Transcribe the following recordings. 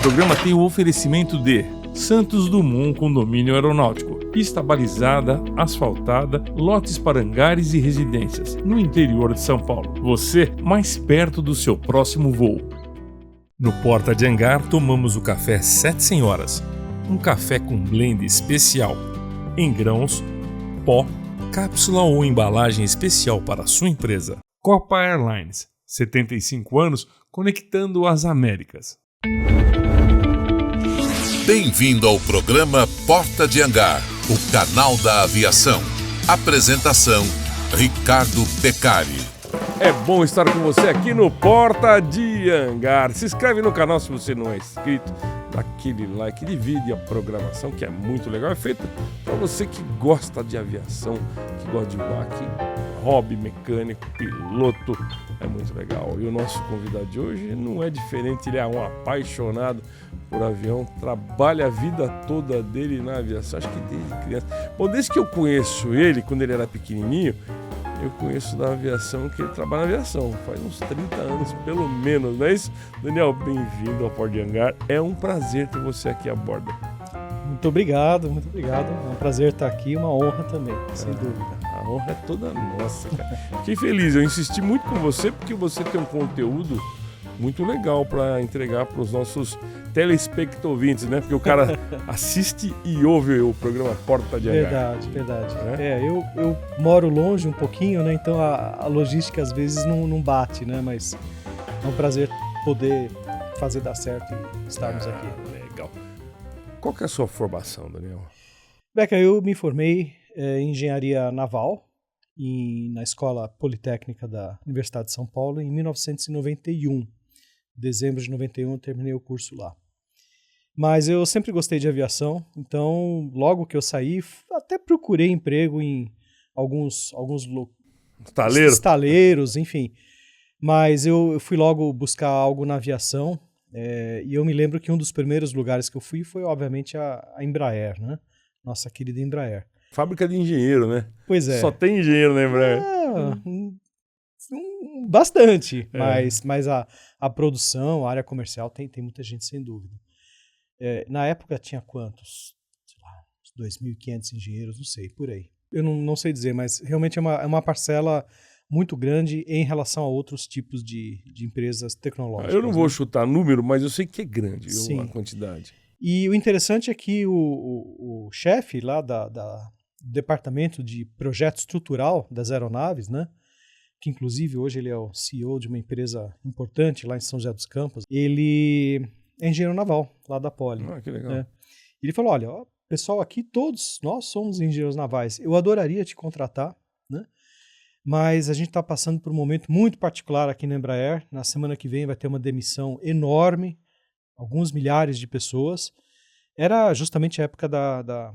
programa tem o oferecimento de Santos Dumont Condomínio Aeronáutico, pista balizada, asfaltada, lotes para hangares e residências, no interior de São Paulo. Você mais perto do seu próximo voo. No Porta de Hangar tomamos o café Sete Senhoras, um café com blend especial, em grãos, pó, cápsula ou embalagem especial para a sua empresa. Copa Airlines, 75 anos conectando as Américas. Bem-vindo ao programa Porta de Hangar, o canal da aviação. Apresentação, Ricardo Beccari. É bom estar com você aqui no Porta de Hangar. Se inscreve no canal se você não é inscrito. Dá aquele like, divide a programação, que é muito legal. É feita para você que gosta de aviação, que gosta de voar, que hobby mecânico, piloto. É muito legal. E o nosso convidado de hoje não é diferente. Ele é um apaixonado por avião. Trabalha a vida toda dele na aviação. Acho que desde criança. Bom, desde que eu conheço ele, quando ele era pequenininho, eu conheço da aviação, que ele trabalha na aviação. Faz uns 30 anos, pelo menos, não é isso? Daniel, bem-vindo ao Porta de Hangar. É um prazer ter você aqui a bordo. Muito obrigado, muito obrigado. É um prazer estar aqui, uma honra também, sem dúvida. A honra é toda nossa, cara. Fiquei feliz, eu insisti muito com você, porque você tem um conteúdo muito legal para entregar para os nossos telespectadores, né? Porque o cara assiste e ouve o programa Porta de Hangar. Verdade. Eu moro longe um pouquinho, né? Então a logística às vezes não bate, né? Mas é um prazer poder fazer dar certo e estarmos aqui. Legal. Qual que é a sua formação, Daniel? Beca, eu me formei em engenharia naval na Escola Politécnica da Universidade de São Paulo em 1991. Dezembro de 91 eu terminei o curso lá. Mas eu sempre gostei de aviação, então logo que eu saí, até procurei emprego em alguns estaleiros, enfim. Mas eu fui logo buscar algo na aviação, e eu me lembro que um dos primeiros lugares que eu fui foi, obviamente, a Embraer, né? Nossa querida Embraer. Fábrica de engenheiro, né? Pois é. Só tem engenheiro na Embraer. Bastante, mas a produção, a área comercial, tem muita gente, sem dúvida. Na época tinha quantos? Sei lá, 2.500 engenheiros, não sei, por aí. Eu não sei dizer, mas realmente é uma parcela muito grande em relação a outros tipos de empresas tecnológicas. Eu não vou chutar número, mas eu sei que é grande a quantidade. E o interessante é que o chefe lá do departamento de projeto estrutural das aeronaves, né? Que inclusive hoje ele é o CEO de uma empresa importante lá em São José dos Campos, ele é engenheiro naval, lá da Poli. Ah, que legal. Ele falou, olha, pessoal aqui, todos nós somos engenheiros navais, eu adoraria te contratar, né? Mas a gente está passando por um momento muito particular aqui na Embraer. Na semana que vem vai ter uma demissão enorme, alguns milhares de pessoas. Era justamente a época da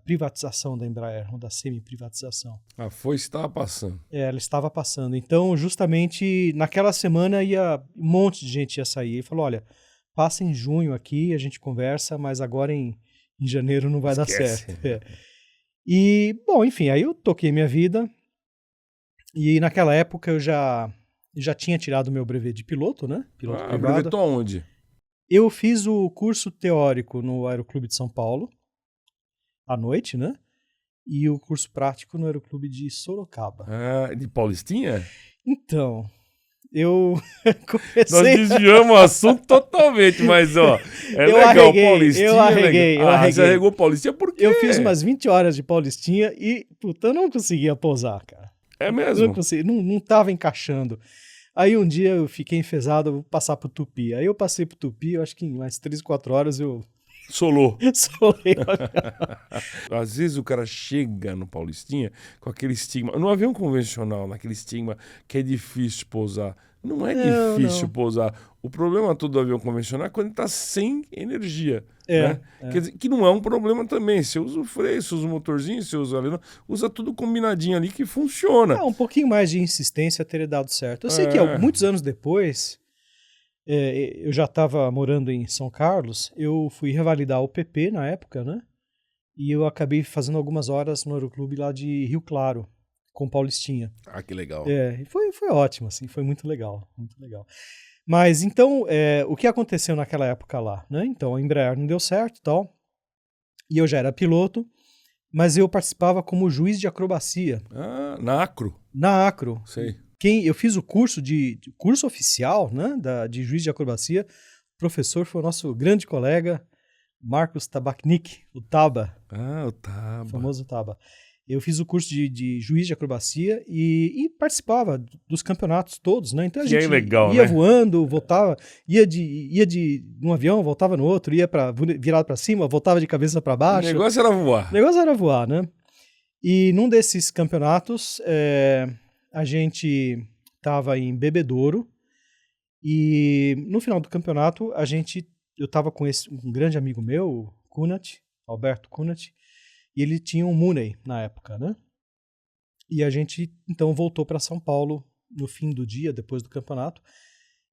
privatização da Embraer, ou da semi-privatização. A foice estava passando. Ela estava passando. Então, justamente, naquela semana um monte de gente ia sair. Ele falou, olha, passa em junho aqui, a gente conversa, mas agora em janeiro não vai dar certo. E, bom, enfim, aí eu toquei minha vida. E naquela época eu já tinha tirado o meu brevet de piloto, né? Piloto privado. Brevetou aonde? Eu fiz o curso teórico no Aeroclube de São Paulo, à noite, né? E o curso prático no Aeroclube de Sorocaba. Ah, de Paulistinha? Então, eu comecei... Nós desviamos o assunto totalmente, mas ó, legal, Paulistinha. Eu arreguei. Você arregou Paulistinha por quê? Eu fiz umas 20 horas de Paulistinha e, puta, eu não conseguia pousar, cara. É mesmo? Não tava encaixando. Aí um dia eu fiquei enfesado, eu vou passar pro Tupi. Aí eu passei pro Tupi, eu acho que em mais 3, 4 horas eu... Solou. Solei. Às vezes o cara chega no Paulistinha com aquele estigma. No avião convencional, naquele estigma que é difícil pousar. Não é difícil pousar. O problema todo do avião convencional é quando ele está sem energia. Né? Quer dizer, que não é um problema também. Você usa o freio, você usa o motorzinho, você usa tudo combinadinho ali que funciona. Um pouquinho mais de insistência teria dado certo. Eu sei que muitos anos depois, eu já estava morando em São Carlos, eu fui revalidar o PP na época, né? E eu acabei fazendo algumas horas no Aeroclube lá de Rio Claro. com Paulistinha. Ah, que legal. E foi ótimo, assim, foi muito legal, muito legal. Mas então, o que aconteceu naquela época lá, né? Então, a Embraer não deu certo e tal, e eu já era piloto, mas eu participava como juiz de acrobacia. Ah, na Acro. Na Acro. Sei. Eu fiz o curso curso oficial, né, de juiz de acrobacia. O professor foi o nosso grande colega, Marcos Tabachnik, o Taba. Ah, o Taba. O famoso Taba. Eu fiz o curso de juiz de acrobacia e participava dos campeonatos todos, né? Então a gente legal, ia né? voando, voltava, ia num avião, voltava no outro, ia virado para cima, voltava de cabeça para baixo. O negócio era voar. O negócio era voar, né? E num desses campeonatos, a gente estava em Bebedouro e no final do campeonato eu estava com um grande amigo meu, o Kunat, Alberto Kunat, e ele tinha um Mooney na época, né? E a gente então voltou para São Paulo no fim do dia, depois do campeonato.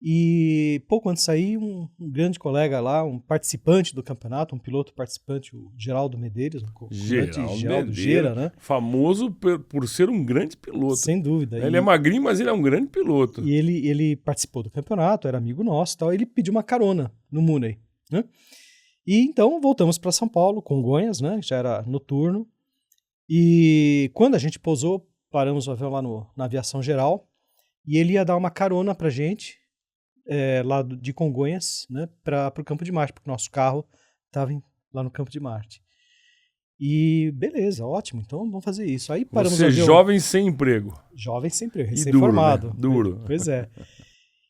E pouco antes de sair, um grande colega lá, um participante do campeonato, um piloto participante, o Geraldo Medeiros, Geraldo Gera, né? Famoso por ser um grande piloto. Sem dúvida. Ele é magrinho, mas ele é um grande piloto. E ele participou do campeonato, era amigo nosso e tal. Ele pediu uma carona no Mooney, né? E então voltamos para São Paulo, Congonhas, né? Já era noturno. E quando a gente pousou, paramos o avião lá na aviação geral e ele ia dar uma carona pra gente lá de Congonhas, né? Para o Campo de Marte, porque o nosso carro estava lá no Campo de Marte. E beleza, ótimo, então vamos fazer isso. Aí paramos Você jovem sem emprego. Jovem sem emprego, recém-formado. Duro. Pois é.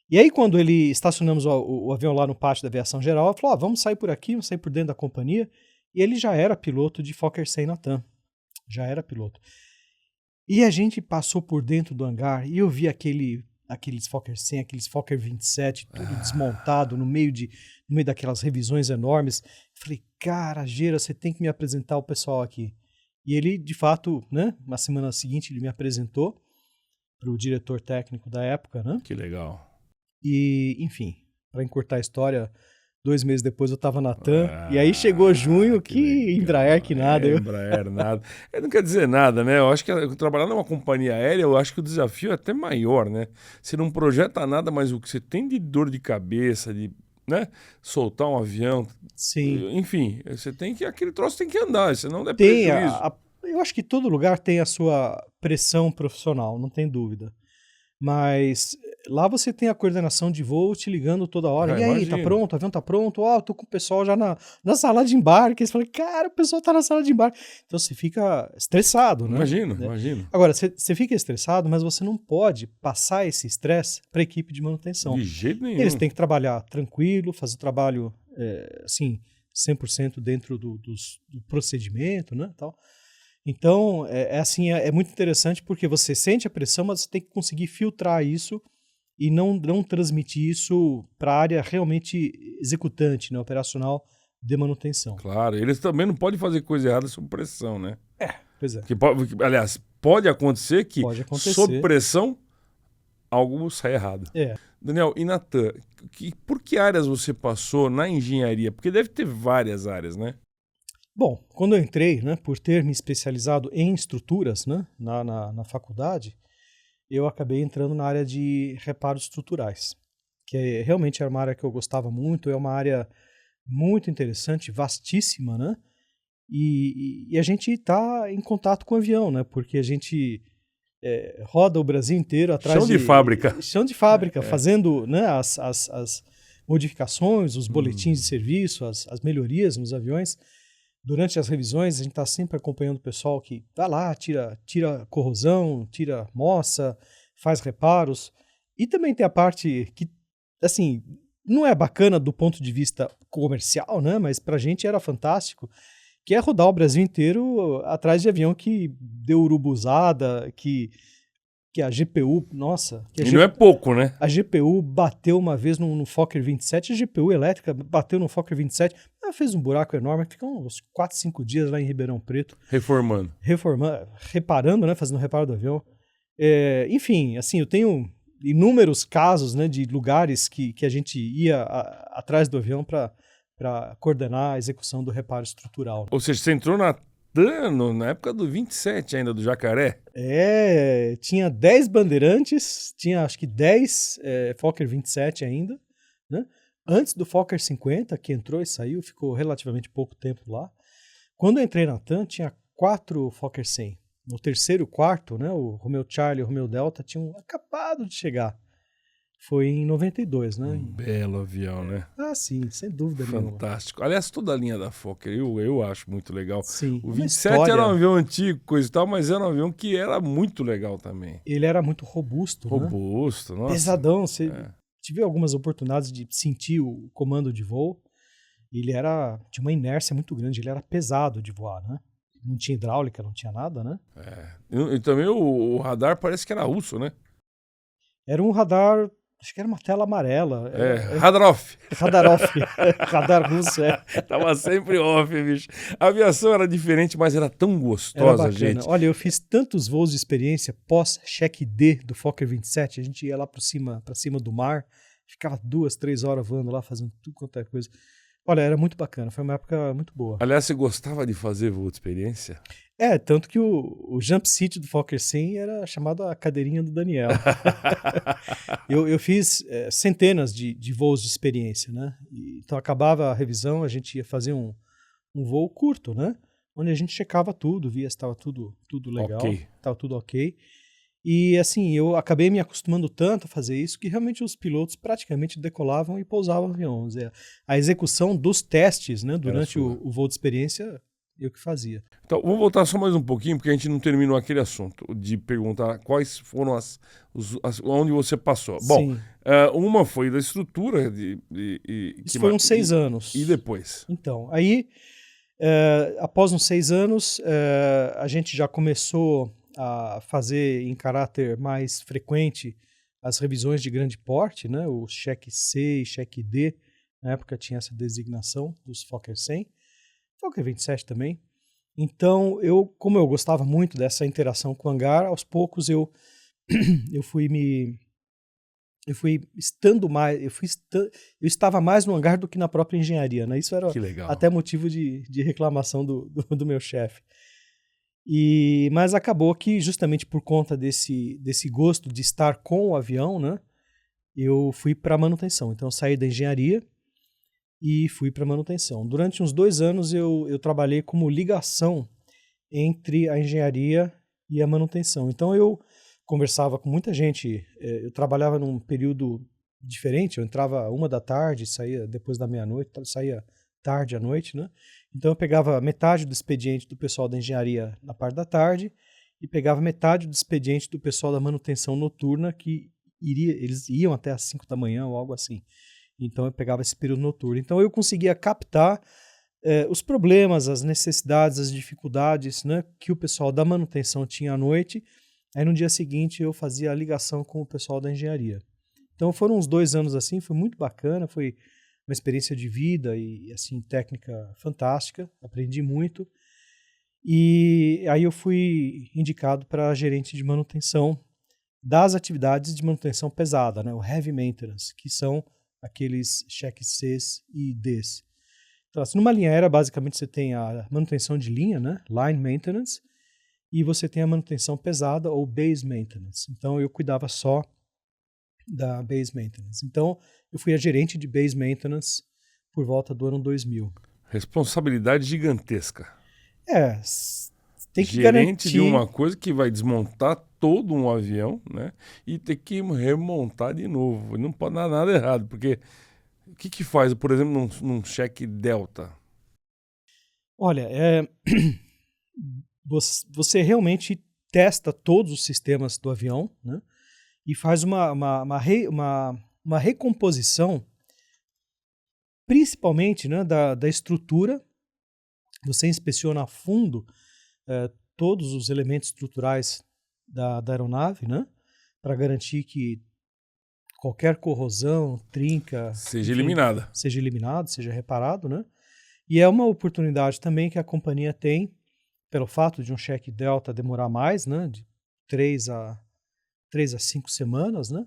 E aí, quando estacionamos o avião lá no pátio da aviação geral, ele falou, vamos sair por aqui, vamos sair por dentro da companhia. E ele já era piloto de Fokker 100 na TAM. Já era piloto. E a gente passou por dentro do hangar e eu vi aqueles Fokker 100, aqueles Fokker 27, tudo desmontado no meio daquelas revisões enormes. Falei, cara, Gera, você tem que me apresentar o pessoal aqui. E ele, de fato, né, na semana seguinte, ele me apresentou para o diretor técnico da época, né? Que legal. E, enfim, para encurtar a história, 2 meses depois eu estava na TAM, e aí chegou junho, que Embraer que nada. Embraer nada. Não quer dizer nada, né? Eu acho que trabalhar numa companhia aérea, eu acho que o desafio é até maior, né? Você não projeta nada, mas o que você tem de dor de cabeça, de, né, soltar um avião. Sim. Enfim, aquele troço tem que andar, senão dá prejuízo. Eu acho que todo lugar tem a sua pressão profissional, não tem dúvida. Mas lá você tem a coordenação de voo te ligando toda hora. E aí, imagino. Tá pronto? O avião tá pronto? Tô com o pessoal já na sala de embarque. Eles falam, cara, o pessoal tá na sala de embarque. Então você fica estressado, né? Imagino. Agora, você fica estressado, mas você não pode passar esse estresse para a equipe de manutenção. De jeito nenhum. Eles têm que trabalhar tranquilo, fazer o trabalho, assim, 100% dentro do procedimento, né, tal. Então, é muito interessante porque você sente a pressão, mas você tem que conseguir filtrar isso e não transmitir isso para a área realmente executante, né, operacional de manutenção. Claro, eles também não podem fazer coisa errada sob pressão, né? Pois é. Aliás, pode acontecer que sob pressão algo sai errado. Daniel, e na TAM, por que áreas você passou na engenharia? Porque deve ter várias áreas, né? Bom, quando eu entrei, né, por ter me especializado em estruturas, né, na faculdade, eu acabei entrando na área de reparos estruturais, que realmente era uma área que eu gostava muito, é uma área muito interessante, vastíssima, né? E a gente está em contato com o avião, né? Porque a gente roda o Brasil inteiro atrás de fábrica. Chão de fábrica, fazendo, né, as modificações, os boletins de serviço, as melhorias nos aviões. Durante as revisões, a gente está sempre acompanhando o pessoal que vai lá, tira corrosão, tira moça, faz reparos. E também tem a parte que, assim, não é bacana do ponto de vista comercial, né? Mas pra gente era fantástico, que é rodar o Brasil inteiro atrás de avião que deu urubuzada, que a GPU, nossa... não é pouco, né? A GPU bateu uma vez no Fokker 27, a GPU elétrica bateu no Fokker 27, ela fez um buraco enorme, ficou uns 4, 5 dias lá em Ribeirão Preto. Reparando, né? Fazendo reparo do avião. Enfim, assim, eu tenho inúmeros casos, né, de lugares que a gente ia atrás do avião para coordenar a execução do reparo estrutural. Ou seja, você entrou na na época do 27 ainda, do Jacaré. Tinha 10 Bandeirantes, tinha acho que 10 Fokker 27 ainda, né? Antes do Fokker 50, que entrou e saiu, ficou relativamente pouco tempo lá. Quando eu entrei na TAM, tinha 4 Fokker 100. No terceiro e quarto, né, o Romeo Charlie e o Romeo Delta tinham acabado de chegar. Foi em 92, né? Belo avião, né? Ah, sim, sem dúvida nenhuma. Fantástico. Aliás, toda a linha da Fokker eu acho muito legal. Sim, o 27 era um avião antigo, coisa e tal, mas era um avião que era muito legal também. Ele era muito robusto, Robusto, né? Nossa. Pesadão. Tive algumas oportunidades de sentir o comando de voo. Ele tinha uma inércia muito grande, ele era pesado de voar, né? Não tinha hidráulica, não tinha nada, né? E também o radar parece que era russo, né? Era um radar, acho que era uma tela amarela. Radar off. Radar off. Radar russo, Tava sempre off, bicho. A aviação era diferente, mas era tão gostosa, era gente. Olha, eu fiz tantos voos de experiência pós-cheque D do Fokker 27, a gente ia lá pra cima do mar, ficava 2, 3 horas voando lá, fazendo tudo quanto é coisa. Olha, era muito bacana, foi uma época muito boa. Aliás, você gostava de fazer voo de experiência? Tanto que o jump seat do Fokker 100 era chamado a cadeirinha do Daniel. eu fiz centenas de voos de experiência, né? Então acabava a revisão, a gente ia fazer um voo curto, né? Onde a gente checava tudo, via se estava tudo legal, estava tudo ok. E assim, eu acabei me acostumando tanto a fazer isso que realmente os pilotos praticamente decolavam e pousavam o avião. A execução dos testes, né, durante o voo de experiência, eu que fazia. Então, vamos voltar só mais um pouquinho, porque a gente não terminou aquele assunto de perguntar quais foram onde você passou. Sim. Bom, uma foi da estrutura. Isso foi uns 6 anos. E depois? Então, aí, após uns 6 anos, a gente já começou a fazer em caráter mais frequente as revisões de grande porte, né? O cheque C e cheque D, na época tinha essa designação dos Fokker 100, Fokker 27 também. Então, como eu gostava muito dessa interação com o hangar, aos poucos eu estava mais no hangar do que na própria engenharia, né? Isso era até motivo de reclamação do meu chefe. Mas acabou que, justamente por conta desse gosto de estar com o avião, né, eu fui para a manutenção. Então, eu saí da engenharia e fui para a manutenção. Durante uns 2 anos, eu trabalhei como ligação entre a engenharia e a manutenção. Então, eu conversava com muita gente. Eu trabalhava num período diferente. Eu entrava 1 da tarde, saía depois da meia-noite, saía tarde à noite, né? Então eu pegava metade do expediente do pessoal da engenharia na parte da tarde e pegava metade do expediente do pessoal da manutenção noturna, que eles iam até às 5 da manhã ou algo assim. Então eu pegava esse período noturno. Então eu conseguia captar os problemas, as necessidades, as dificuldades, né, que o pessoal da manutenção tinha à noite. Aí no dia seguinte eu fazia a ligação com o pessoal da engenharia. Então foram uns 2 anos assim, foi muito bacana, foi uma experiência de vida e assim técnica fantástica, aprendi muito. E aí eu fui indicado para gerente de manutenção das atividades de manutenção pesada, né, o heavy maintenance, que são aqueles cheques Cs e Ds. Então, assim, numa linha aérea, basicamente você tem a manutenção de linha, né, line maintenance, e você tem a manutenção pesada ou base maintenance. Então eu cuidava só da base maintenance. Então eu fui a gerente de base maintenance por volta do ano 2000. Responsabilidade gigantesca. Tem que gerente garantir... de uma coisa que vai desmontar todo um avião, né? E ter que remontar de novo. Não pode dar nada errado, porque o que faz, por exemplo, num cheque Delta? Olha, você realmente testa todos os sistemas do avião, né? E faz uma recomposição, principalmente, né, da estrutura. Você inspeciona a fundo todos os elementos estruturais da aeronave, né, para garantir que qualquer corrosão, trinca... Seja eliminada. Seja eliminado, seja reparado, né? E é uma oportunidade também que a companhia tem, pelo fato de um cheque Delta demorar mais, né, de 3 a 5 semanas, né?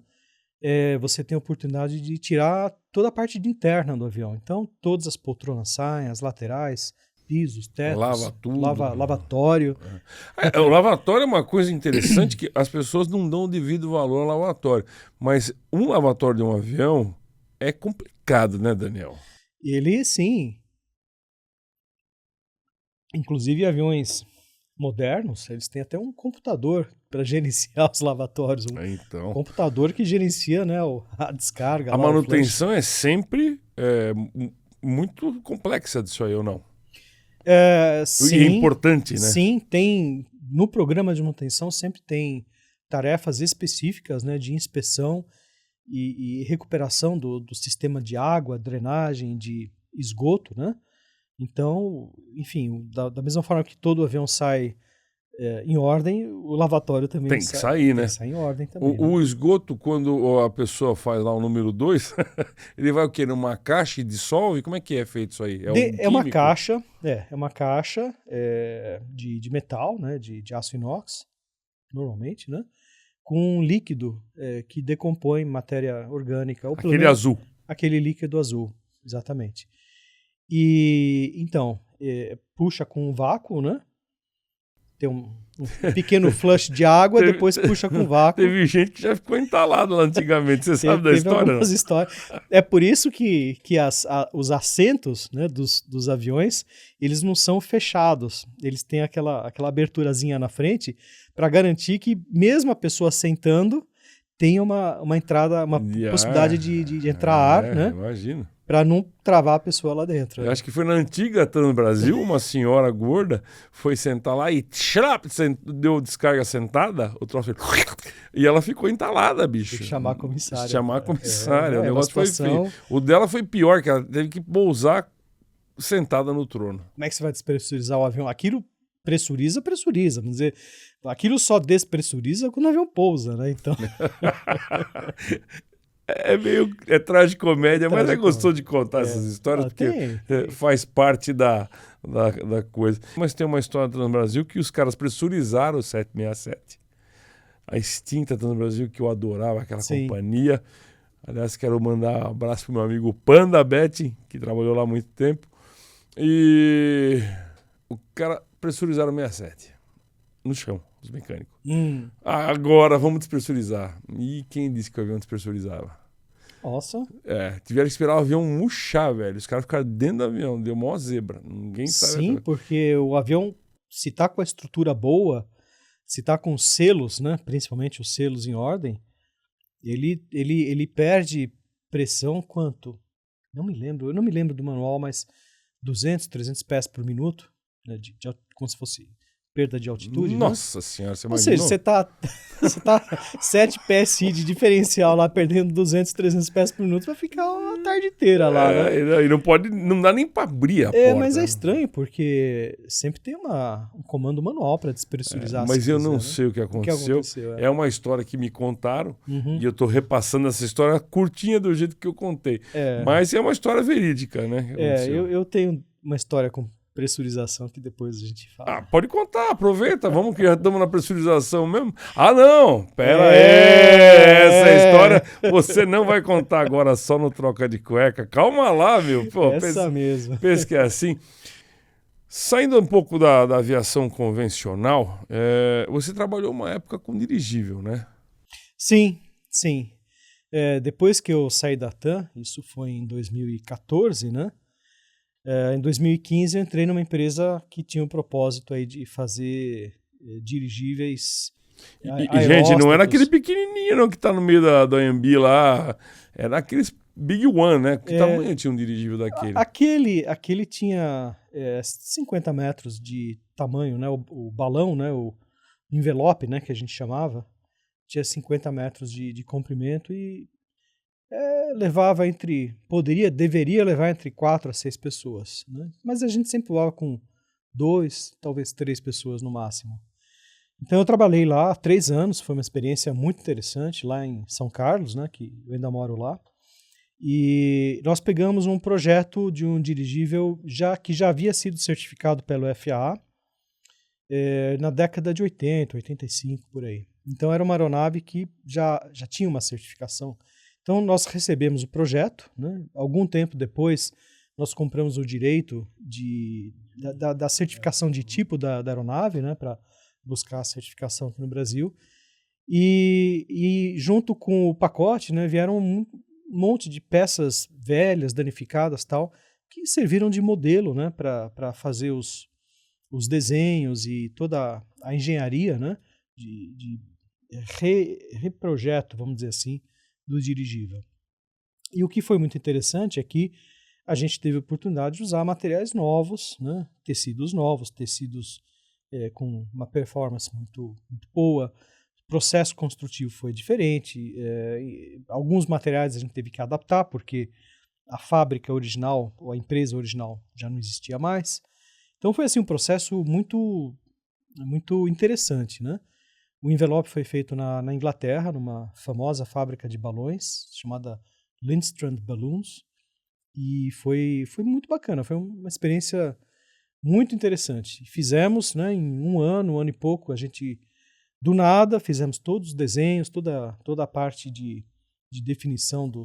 Você tem a oportunidade de tirar toda a parte de interna do avião. Então, todas as poltronas saem, as laterais, pisos, tetos, Lava tudo. lavatório. O lavatório é uma coisa interessante que as pessoas não dão o devido valor ao lavatório. Mas um lavatório de um avião é complicado, né, Daniel? Ele, sim. Inclusive, aviões modernos, eles têm até um computador para gerenciar os lavatórios. Um computador que gerencia, né, a descarga. A manutenção é sempre muito complexa disso aí, ou não? Sim, e é importante, né? Sim, tem. No programa de manutenção sempre tem tarefas específicas, né, de inspeção e recuperação do sistema de água, drenagem, de esgoto, né? Então, enfim, da mesma forma que todo avião sai em ordem, o lavatório também tem que sair, né? Tem que sair em ordem também. O esgoto, quando a pessoa faz lá o número 2, ele vai o quê? Numa caixa e dissolve? Como é que é feito isso aí? É uma caixa, de metal, né? De aço inox, normalmente, né? Com um líquido que decompõe matéria orgânica. Ou aquele azul. Aquele líquido azul, exatamente. E então, puxa com um vácuo, né? Tem um pequeno flush de água, depois puxa com vácuo. Teve gente que já ficou entalado lá antigamente, você sabe da história? Teve algumas histórias. É por isso que os assentos, né, dos aviões, eles não são fechados. Eles têm aquela aberturazinha na frente para garantir que mesmo a pessoa sentando tenha uma entrada, uma possibilidade de entrar ar, né? Imagino. Para não travar a pessoa lá dentro. Eu acho que foi na antiga TAM Brasil, uma senhora gorda foi sentar lá e deu descarga sentada, o troço e ela ficou entalada, bicho. Tem que chamar a comissária. Chamar a comissária, o negócio foi feio. O dela foi pior, que ela teve que pousar sentada no trono. Como é que você vai despressurizar o avião? Aquilo pressuriza. Vamos dizer, aquilo só despressuriza quando o avião pousa, né? Então... É tragicomédia, mas é gostoso de contar essas histórias, porque faz parte da coisa. Mas tem uma história da Transbrasil que os caras pressurizaram o 767. A extinta Transbrasil, que eu adorava, aquela companhia. Aliás, quero mandar um abraço pro meu amigo Panda Betting, que trabalhou lá há muito tempo. E o cara pressurizaram o 67 no chão, os mecânicos. Agora vamos despressurizar. E quem disse que o avião despressurizava? Nossa. Tiveram que esperar o avião murchar, velho. Os caras ficaram dentro do avião, deu maior zebra. Ninguém sabe. Sim, porque o avião, se tá com a estrutura boa, se tá com selos, né, principalmente os selos em ordem, ele perde pressão quanto? Eu não me lembro do manual, mas 200, 300 pés por minuto, né, como se fosse perda de altitude. Nossa, né? Senhora, você imaginou? Ou seja, você tá 7 PSI de diferencial lá, perdendo 200, 300 pés por minuto, vai ficar a tarde inteira lá, né? E não dá nem pra abrir a porta. Mas é estranho, porque sempre tem um comando manual para despressurizar. Mas eu não sei o que aconteceu. É uma história que me contaram, e eu tô repassando essa história curtinha do jeito que eu contei. Mas é uma história verídica, né? Eu tenho uma história com pressurização que depois a gente fala. Pode contar, aproveita, vamos que já estamos na pressurização mesmo. Não, pera aí, essa história você não vai contar agora só no Troca de Cueca, calma lá, meu. Mesmo. Pensa que é assim. Saindo um pouco da aviação convencional, você trabalhou uma época com dirigível, né? Sim. Depois que eu saí da TAM, isso foi em 2014, né? Em 2015 eu entrei numa empresa que tinha o propósito aí de fazer dirigíveis gente, não era aquele pequenininho não, que tá no meio da AMB lá, era aqueles Big One, né? Que tamanho tinha um dirigível daquele? Aquele tinha 50 metros de tamanho, né? O balão, né? O envelope, né? Que a gente chamava, tinha 50 metros de comprimento e deveria levar entre 4 a 6 pessoas, né? Mas a gente sempre voava com 2, talvez 3 pessoas no máximo. Então eu trabalhei lá há 3 anos, foi uma experiência muito interessante lá em São Carlos, né? Que eu ainda moro lá. E nós pegamos um projeto de um dirigível que já havia sido certificado pelo FAA na década de 80, 85, por aí. Então era uma aeronave que já tinha uma certificação. Então nós recebemos o projeto, né? Algum tempo depois nós compramos o direito de da certificação de tipo da aeronave, né, para buscar a certificação aqui no Brasil. E junto com o pacote, né, vieram um monte de peças velhas, danificadas, tal, que serviram de modelo, né, para fazer os desenhos e toda a engenharia, né, de reprojeto, vamos dizer assim, do dirigível. E o que foi muito interessante é que a gente teve a oportunidade de usar materiais novos, né, tecidos novos, tecidos com uma performance muito, muito boa. O processo construtivo foi diferente. Alguns materiais a gente teve que adaptar, porque a fábrica original, ou a empresa original, já não existia mais. Então foi assim, um processo muito, muito interessante, né? O envelope foi feito na Inglaterra, numa famosa fábrica de balões, chamada Lindstrand Balloons, e foi muito bacana, foi uma experiência muito interessante. Fizemos, né, em um ano e pouco, a gente, do nada, fizemos todos os desenhos, toda a parte de definição da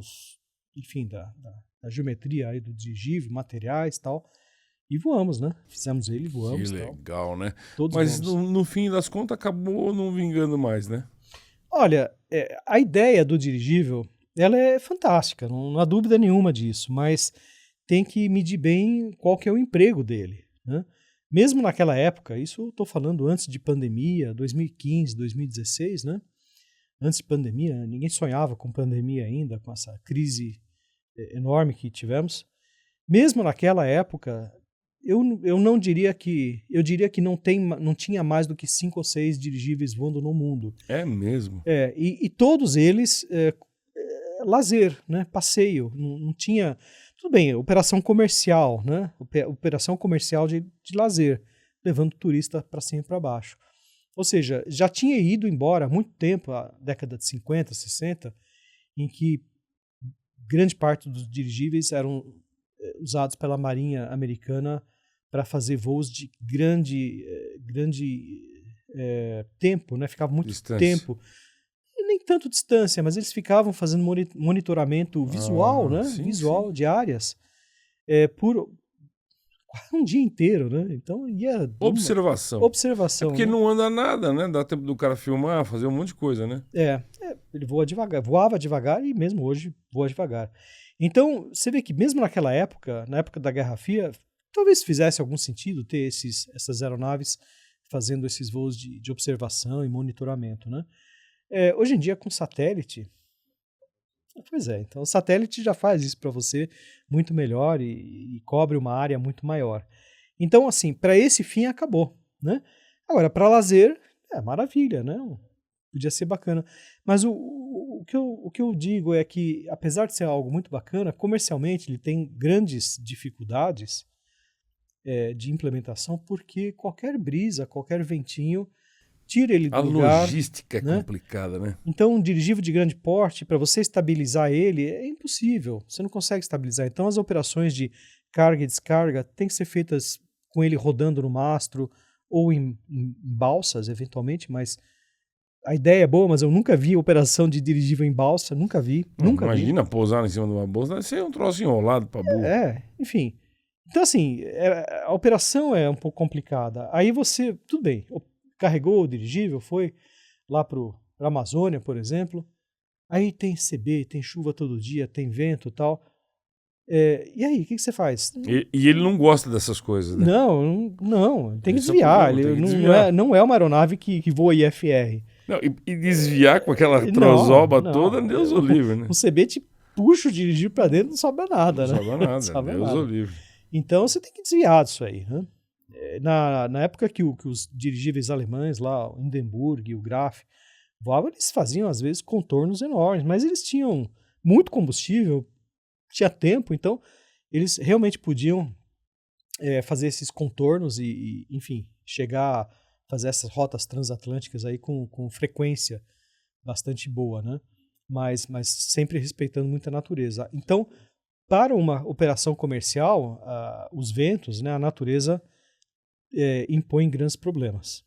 geometria aí do dirigível, materiais e tal, e voamos, né? Fizemos ele, voamos. Que legal, tal, né? Todos Mas no fim das contas acabou não vingando mais, né? Olha, a ideia do dirigível, ela é fantástica, não há dúvida nenhuma disso, mas tem que medir bem qual que é o emprego dele, né? Mesmo naquela época, isso eu estou falando antes de pandemia, 2015, 2016, né? Antes de pandemia, ninguém sonhava com pandemia ainda, com essa crise enorme que tivemos. Mesmo naquela época, eu não diria que... Eu diria que não tinha mais do que 5 ou 6 dirigíveis voando no mundo. É mesmo? E todos eles lazer, né? Passeio. Não tinha... Tudo bem, operação comercial, né? Operação comercial de lazer, levando turista para cima e para baixo. Ou seja, já tinha ido embora há muito tempo, a década de 50, 60, em que grande parte dos dirigíveis eram usados pela Marinha Americana para fazer voos de grande tempo, né? Ficava muito tempo. E nem tanto distância, mas eles ficavam fazendo monitoramento visual, né? Sim, visual de áreas por um dia inteiro, né? Então ia... Observação. Observação. É porque né? não anda nada, né? Dá tempo do cara filmar, fazer um monte de coisa, né? Ele voava devagar e mesmo hoje voa devagar. Então, você vê que mesmo naquela época, na época da Guerra Fria, talvez fizesse algum sentido ter essas aeronaves fazendo esses voos de observação e monitoramento, né? Hoje em dia, com satélite... Pois é, então o satélite já faz isso para você muito melhor e cobre uma área muito maior. Então, assim, para esse fim acabou, né? Agora, para lazer, maravilha, né? Podia ser bacana. Mas o que eu digo é que, apesar de ser algo muito bacana, comercialmente ele tem grandes dificuldades de implementação, porque qualquer brisa, qualquer ventinho, tira ele do lugar. A logística é complicada, né? Então, um dirigível de grande porte, para você estabilizar ele, é impossível. Você não consegue estabilizar. Então, as operações de carga e descarga têm que ser feitas com ele rodando no mastro ou em balsas, eventualmente, mas a ideia é boa, mas eu nunca vi operação de dirigível em balsa, nunca vi. Imagina pousar em cima de uma bolsa, deve ser um troço enrolado para burro. Enfim. Então, assim, a operação é um pouco complicada. Aí você, tudo bem, carregou o dirigível, foi lá para a Amazônia, por exemplo. Aí tem CB, tem chuva todo dia, tem vento e tal. E aí, o que você faz? E ele não gosta dessas coisas, né? Não, tem que desviar. Não é uma aeronave que voa IFR. Não, e desviar com aquela trozoba toda, Deus o livre, né? O CB te puxa o dirigível para dentro, não sobra nada, né? Não sobra nada, Deus o livre. Então você tem que desviar disso aí, né? Na época que os dirigíveis alemães lá, o Hindenburg e o Graf voavam, eles faziam às vezes contornos enormes, mas eles tinham muito combustível, tinha tempo, então eles realmente podiam fazer esses contornos e, enfim, chegar a fazer essas rotas transatlânticas aí com frequência bastante boa, né? Mas sempre respeitando muito a natureza. Então, para uma operação comercial, os ventos, né, a natureza impõe grandes problemas.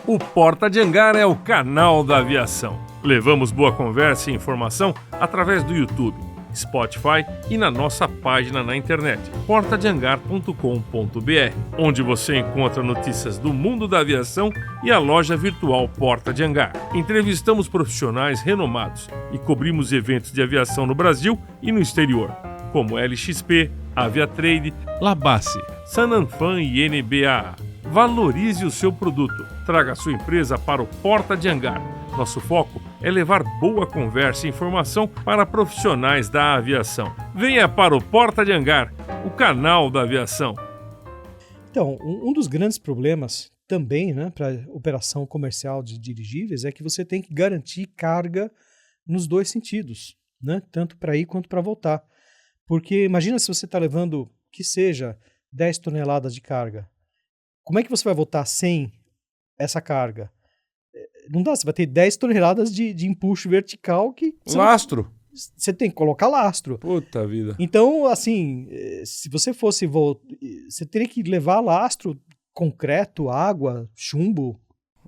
O Porta de Hangar é o canal da aviação. Levamos boa conversa e informação através do YouTube. Spotify e na nossa página na internet, portadeangar.com.br, onde você encontra notícias do mundo da aviação e a loja virtual Porta de Hangar. Entrevistamos profissionais renomados e cobrimos eventos de aviação no Brasil e no exterior, como LXP, Aviatrade, Labasse, Sananfan e NBA. Valorize o seu produto. Traga a sua empresa para o Porta de Hangar. Nosso foco é levar boa conversa e informação para profissionais da aviação. Venha para o Porta de Hangar, o canal da aviação. Então, um dos grandes problemas também, né, para operação comercial de dirigíveis é que você tem que garantir carga nos dois sentidos, né, tanto para ir quanto para voltar. Porque imagina se você está levando, que seja, 10 toneladas de carga. Como é que você vai voltar sem essa carga? Não dá, você vai ter 10 toneladas de empuxo vertical que... Lastro. Você tem que colocar lastro. Puta vida. Então, assim, se você fosse... Você teria que levar lastro, concreto, água, chumbo.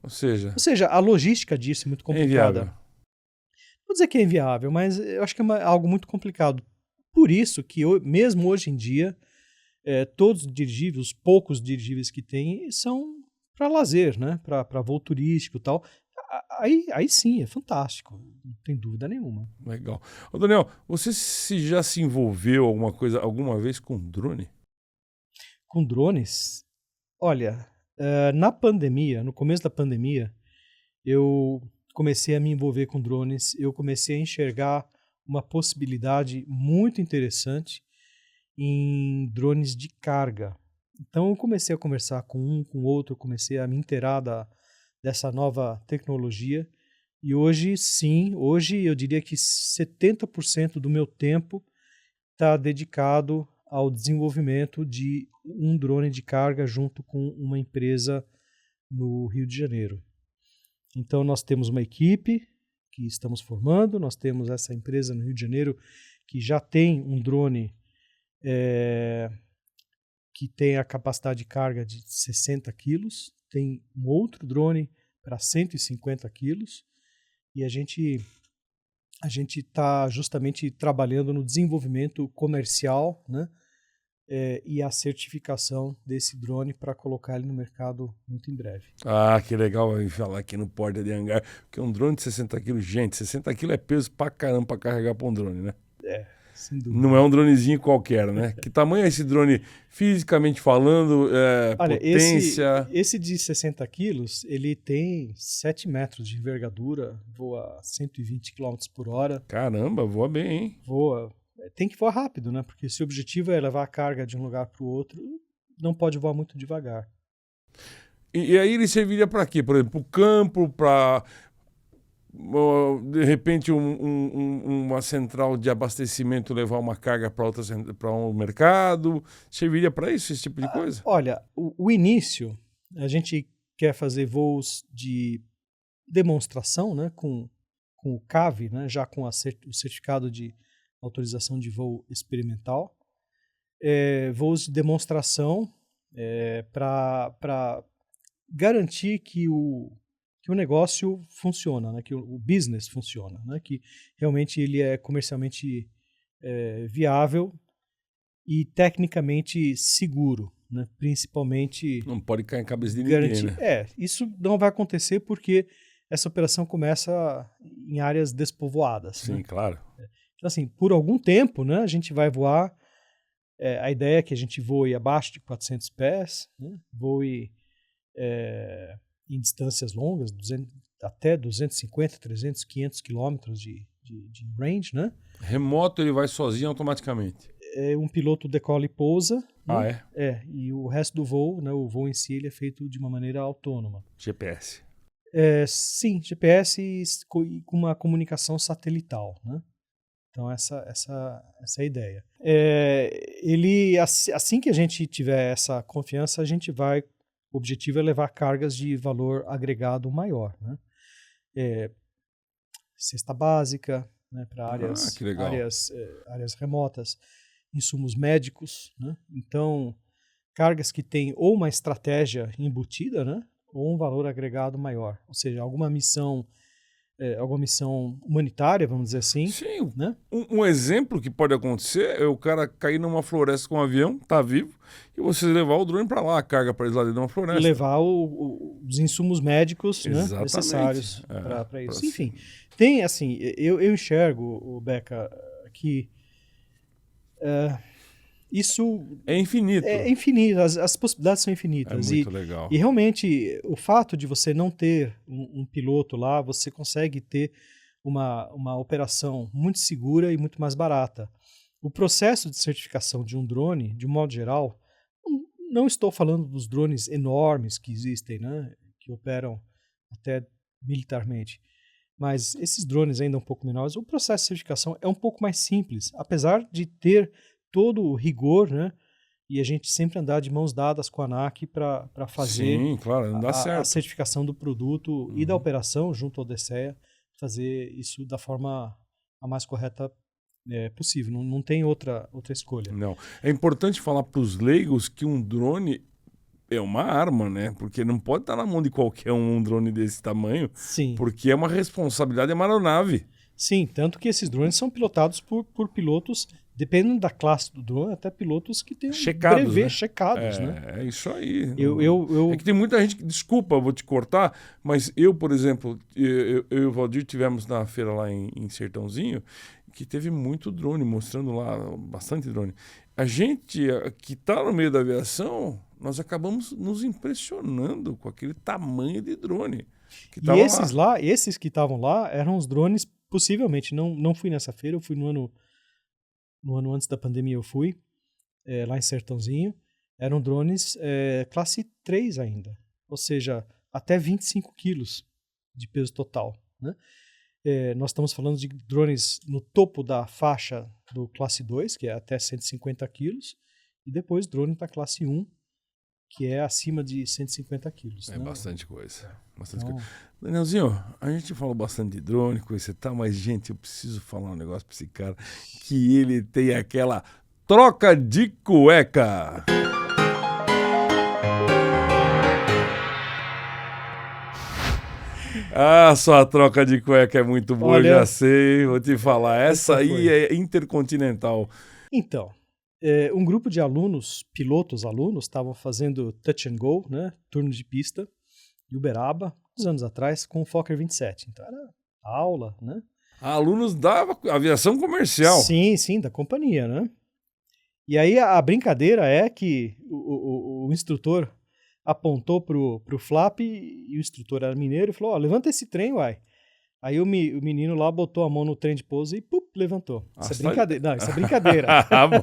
Ou seja, a logística disso é muito complicada. inviável. Não vou dizer que é inviável, mas eu acho que é algo muito complicado. Por isso que, mesmo hoje em dia, todos os dirigíveis, os poucos dirigíveis que tem, são para lazer, né? Para voo turístico e tal. Aí sim, é fantástico, não tem dúvida nenhuma. Legal. Ô, Daniel, você já se envolveu alguma vez com drone? Com drones? Olha, na pandemia, no começo da pandemia, eu comecei a me envolver com drones, eu comecei a enxergar uma possibilidade muito interessante em drones de carga. Então eu comecei a conversar com um, com outro, comecei a me inteirar dessa nova tecnologia e hoje eu diria que 70% do meu tempo está dedicado ao desenvolvimento de um drone de carga junto com uma empresa no Rio de Janeiro. Então nós temos uma equipe que estamos formando, nós temos essa empresa no Rio de Janeiro que já tem um drone que tem a capacidade de carga de 60 quilos, tem um outro drone para 150 quilos e a gente está justamente trabalhando no desenvolvimento comercial, né, e a certificação desse drone para colocar ele no mercado muito em breve. Ah, que legal falar aqui no Porta de Hangar, porque um drone de 60 quilos, gente, 60 quilos é peso pra caramba pra carregar pra um drone, né? Sem dúvida. Não é um dronezinho qualquer, né? Que tamanho é esse drone fisicamente falando? Olha, potência? Esse de 60 quilos, ele tem 7 metros de envergadura, voa 120 km por hora. Caramba, voa bem, hein? Voa. Tem que voar rápido, né? Porque se o objetivo é levar a carga de um lugar para o outro, não pode voar muito devagar. E aí ele serviria para quê? Por exemplo, para o campo, para... de repente uma central de abastecimento levar uma carga para um mercado, serviria para isso, esse tipo de coisa? Olha, o início, a gente quer fazer voos de demonstração, né, com o CAV, né, já com o certificado de autorização de voo experimental, voos de demonstração para garantir que o negócio funciona, né? Que o business funciona, né? Que realmente ele é comercialmente viável e tecnicamente seguro, né? Principalmente... Não pode cair em cabeça de ninguém, né? Isso não vai acontecer porque essa operação começa em áreas despovoadas. Sim, né? Claro. Então, assim, por algum tempo, né, a gente vai voar, a ideia é que a gente voe abaixo de 400 pés, né? Voe em distâncias longas, até 250, 300, 500 quilômetros de range, né? Remoto ele vai sozinho automaticamente? Um piloto decola e pousa. Ah, né? E o resto do voo, né, o voo em si, ele é feito de uma maneira autônoma. GPS? Sim, GPS e com uma comunicação satelital, né? Então essa é a ideia. Ele, assim que a gente tiver essa confiança, o objetivo é levar cargas de valor agregado maior, né? Cesta básica, né, para áreas remotas, insumos médicos, né? Então, cargas que têm ou uma estratégia embutida, né, ou um valor agregado maior. Ou seja, alguma missão alguma missão humanitária, vamos dizer assim. Sim, né? um exemplo que pode acontecer é o cara cair numa floresta com um avião, tá vivo, e você levar o drone para lá, a carga para eles lá dentro de uma floresta. E levar os insumos médicos, né, necessários para isso. Enfim, tem assim, eu enxergo, Beca, que isso é infinito. É infinito, as possibilidades são infinitas. É muito legal. E realmente, o fato de você não ter um piloto lá, você consegue ter uma operação muito segura e muito mais barata. O processo de certificação de um drone, de um modo geral, não estou falando dos drones enormes que existem, né, que operam até militarmente, mas esses drones ainda um pouco menores, o processo de certificação é um pouco mais simples, apesar de ter todo o rigor, né, e a gente sempre andar de mãos dadas com a ANAC para fazer Sim, claro, não dá certo. A certificação do produto e da operação junto ao DCEA, fazer isso da forma a mais correta possível. Não tem outra escolha. Não. É importante falar para os leigos que um drone é uma arma, né? Porque não pode estar na mão de qualquer um drone desse tamanho. Sim. Porque é uma responsabilidade, é uma aeronave. Sim, tanto que esses drones são pilotados por pilotos, dependendo da classe do drone, até pilotos que têm brevet checados, né? É isso aí. É que tem muita gente que, desculpa, eu vou te cortar, mas eu, por exemplo, eu e o Valdir tivemos na feira lá em Sertãozinho, que teve muito drone, mostrando lá, bastante drone. A gente que está no meio da aviação, nós acabamos nos impressionando com aquele tamanho de drone. E esses que estavam lá eram os drones, possivelmente, não fui nessa feira, eu fui no ano antes da pandemia, eu fui, lá em Sertãozinho, eram drones classe 3 ainda, ou seja, até 25 quilos de peso total, né? Nós estamos falando de drones no topo da faixa do classe 2, que é até 150 quilos, e depois drone da classe 1, que é acima de 150 quilos. É, né? Bastante coisa. Bastante então... coisa. Danielzinho, a gente falou bastante de drone, coisa e tal, mas, gente, eu preciso falar um negócio pra esse cara, que ele tem aquela troca de cueca. Ah, sua troca de cueca é muito boa, olha, já sei, vou te falar. Essa aí é intercontinental. Então, um grupo de alunos, alunos, estavam fazendo touch and go, né, turno de pista, em Uberaba, uns anos atrás, com o Fokker 27. Então era aula, né? Alunos da aviação comercial. Sim, da companhia, né? E aí a brincadeira é que o instrutor apontou pro flap e o instrutor era mineiro e falou, levanta esse trem, uai. Aí o menino lá botou a mão no trem de pouso e levantou. Isso é brincadeira. Não, isso é brincadeira. Ah, bom.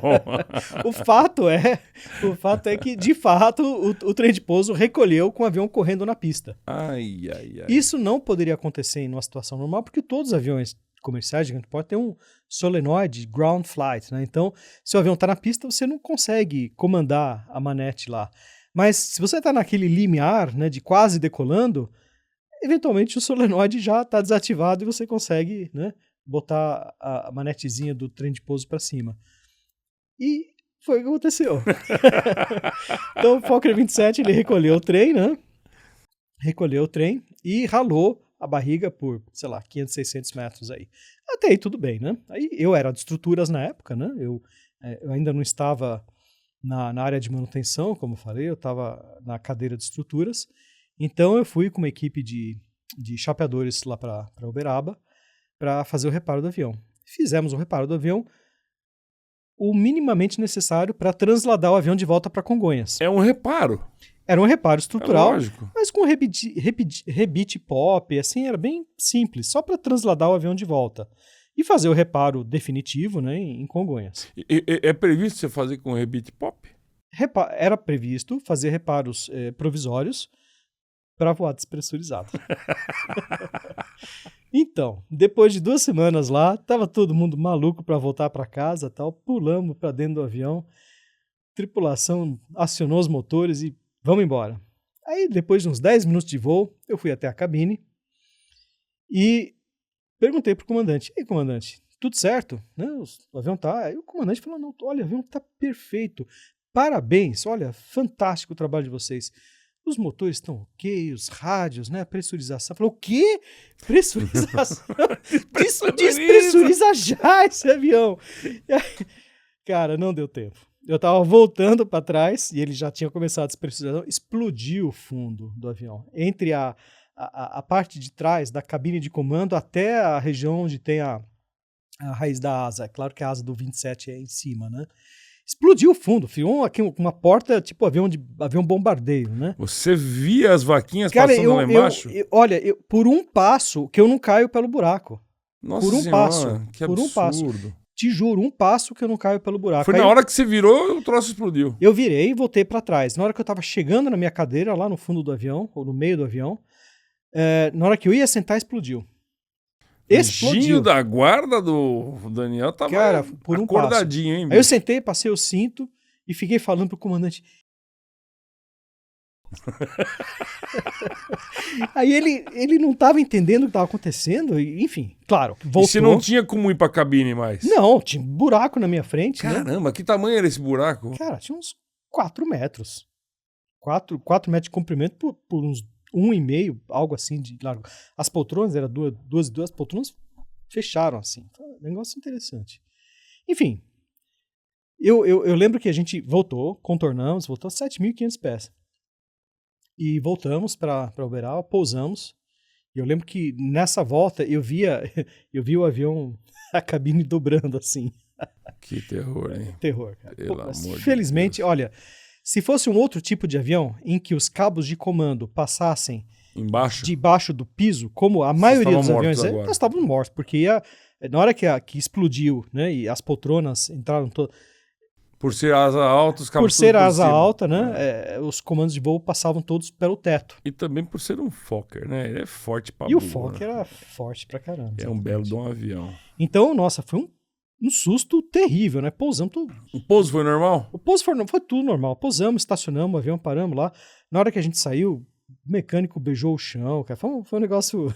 O fato é que, de fato, o trem de pouso recolheu com o avião correndo na pista. Ai. Isso não poderia acontecer em uma situação normal, porque todos os aviões comerciais de grande porte têm um solenoide ground flight, né? Então, se o avião está na pista, você não consegue comandar a manete lá. Mas se você está naquele limiar, né, de quase decolando, eventualmente o solenoide já está desativado e você consegue, né, botar a manetezinha do trem de pouso para cima. E foi o que aconteceu. Então o Fokker 27 ele recolheu o trem, né? Recolheu o trem e ralou a barriga por, sei lá, 500, 600 metros aí. Até aí tudo bem, né? Aí eu era de estruturas na época, né? Eu ainda não estava na área de manutenção, como eu falei, eu estava na cadeira de estruturas. Então eu fui com uma equipe de chapeadores lá para Uberaba para fazer o reparo do avião. Fizemos o reparo do avião, o minimamente necessário para transladar o avião de volta para Congonhas. É um reparo. Era um reparo estrutural, lógico. Mas com rebite pop, assim, era bem simples, só para transladar o avião de volta. E fazer o reparo definitivo, né, em Congonhas. É previsto você fazer com rebite pop? Era previsto fazer reparos provisórios para voar despressurizado. Então, depois de 2 semanas lá, tava todo mundo maluco para voltar para casa, tal, pulamos para dentro do avião, tripulação acionou os motores e vamos embora. Aí, depois de uns 10 minutos de voo, eu fui até a cabine e perguntei pro comandante, ei, comandante, tudo certo? Não, o avião tá... Aí o comandante falou, não, olha, o avião tá perfeito, parabéns, olha, fantástico o trabalho de vocês. os motores estão ok, os rádios, né? A pressurização. Falou, o quê? Pressurização? Despressuriza já esse avião. E aí, cara, não deu tempo. Eu tava voltando para trás e ele já tinha começado a despressurização. Explodiu o fundo do avião. Entre a parte de trás da cabine de comando até a região onde tem a raiz da asa. É claro que a asa do 27 é em cima, né? Explodiu o fundo, ficou aqui uma porta tipo avião bombardeio, né? Você via as vaquinhas passando lá embaixo? Olha, por um passo que eu não caio pelo buraco. Nossa por um senhora, passo, que por um passo. absurdo. Te juro, um passo que eu não caio pelo buraco. Foi na hora que você virou, o troço explodiu. Eu virei e voltei para trás. Na hora que eu tava chegando na minha cadeira, lá no fundo do avião, ou no meio do avião, na hora que eu ia sentar, explodiu. O Ginho da guarda do Daniel tava, cara, por um acordadinho, hein? Aí eu sentei, passei o cinto e fiquei falando pro comandante. Aí ele não tava entendendo o que tava acontecendo, e, enfim, claro, voltou. E você não tinha como ir pra cabine mais? Não, tinha um buraco na minha frente. Caramba, né? Que tamanho era esse buraco? Cara, tinha uns 4 metros. 4 metros de comprimento por uns 1,5, algo assim de largo. As poltronas, eram duas poltronas fecharam assim. Foi um negócio interessante. Enfim, eu lembro que a gente voltou 7.500 pés. E voltamos para Uberaba, pousamos. E eu lembro que nessa volta eu vi o avião, a cabine dobrando assim. Que terror, hein? Terror, cara. Pelo amor felizmente, de Deus. olha, se fosse um outro tipo de avião em que os cabos de comando passassem debaixo do piso, como a maioria dos aviões, nós estávamos mortos, porque na hora que explodiu, né, e as poltronas entraram todas. Por ser asa alta, os cabos por ser asa alta, né, os comandos de voo passavam todos pelo teto. E também por ser um Fokker, né? Ele é forte pra E burro, o Fokker né? era forte pra caramba. É um belo de um avião. Então, nossa, foi um susto terrível, né? Pousamos tudo. O pouso foi normal? O pouso foi tudo normal. Pousamos, estacionamos o avião, paramos lá. Na hora que a gente saiu, o mecânico beijou o chão, cara. Foi um negócio...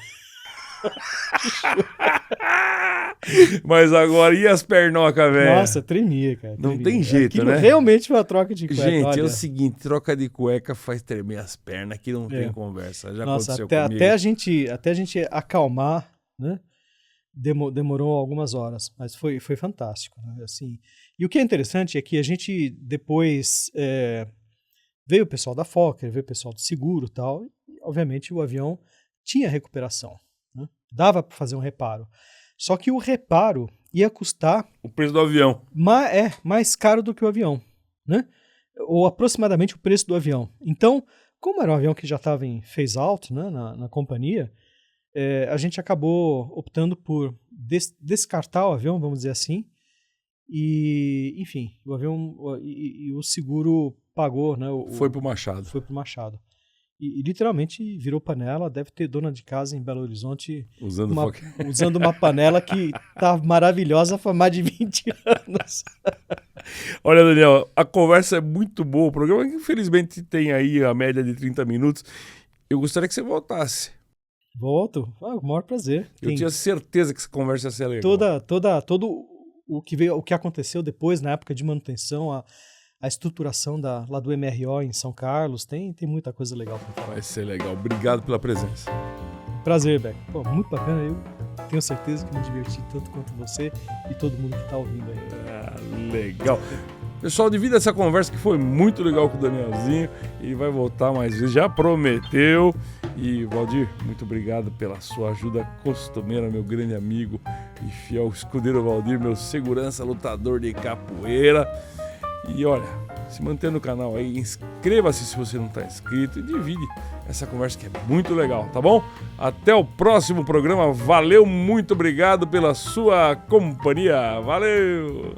Mas agora, e as pernocas, velho? Nossa, tremia, cara. Não tem jeito, aquilo né? Realmente foi uma troca de cueca. Gente, olha. é o seguinte, troca de cueca faz tremer as pernas, que não tem conversa. Já Nossa, aconteceu comigo. Até a gente acalmar, né? Demorou algumas horas, mas foi fantástico, né? Assim, e o que é interessante é que a gente depois veio o pessoal da Fokker, veio o pessoal do seguro e tal, e obviamente o avião tinha recuperação, né? Dava para fazer um reparo. Só que o reparo ia custar... O preço do avião. mais caro do que o avião, né? Ou aproximadamente o preço do avião. Então, como era um avião que já estava em phase out, né, na companhia, a gente acabou optando por descartar o avião, vamos dizer assim, e, enfim, o avião e o seguro pagou, né? Foi pro Machado. Foi pro Machado. E literalmente virou panela. Deve ter dona de casa em Belo Horizonte usando uma panela que tá maravilhosa há mais de 20 anos. Olha, Daniel, a conversa é muito boa. O programa, infelizmente, tem aí a média de 30 minutos. Eu gostaria que você voltasse. Volto. O maior prazer. Eu tinha certeza que essa conversa ia ser legal. Todo o que aconteceu depois, na época de manutenção, a estruturação lá do MRO em São Carlos, tem muita coisa legal pra falar. Vai ser legal. Obrigado pela presença. Prazer, Beck. Pô, muito bacana. Eu tenho certeza que me diverti tanto quanto você e todo mundo que tá ouvindo aí. Legal. Pessoal, divida essa conversa que foi muito legal com o Danielzinho. Ele vai voltar mais vezes, já prometeu. E, Valdir, muito obrigado pela sua ajuda costumeira, meu grande amigo e fiel escudeiro Valdir, meu segurança, lutador de capoeira. E olha, se mantenha no canal aí, inscreva-se se você não está inscrito e divide essa conversa que é muito legal, tá bom? Até o próximo programa, valeu, muito obrigado pela sua companhia, valeu!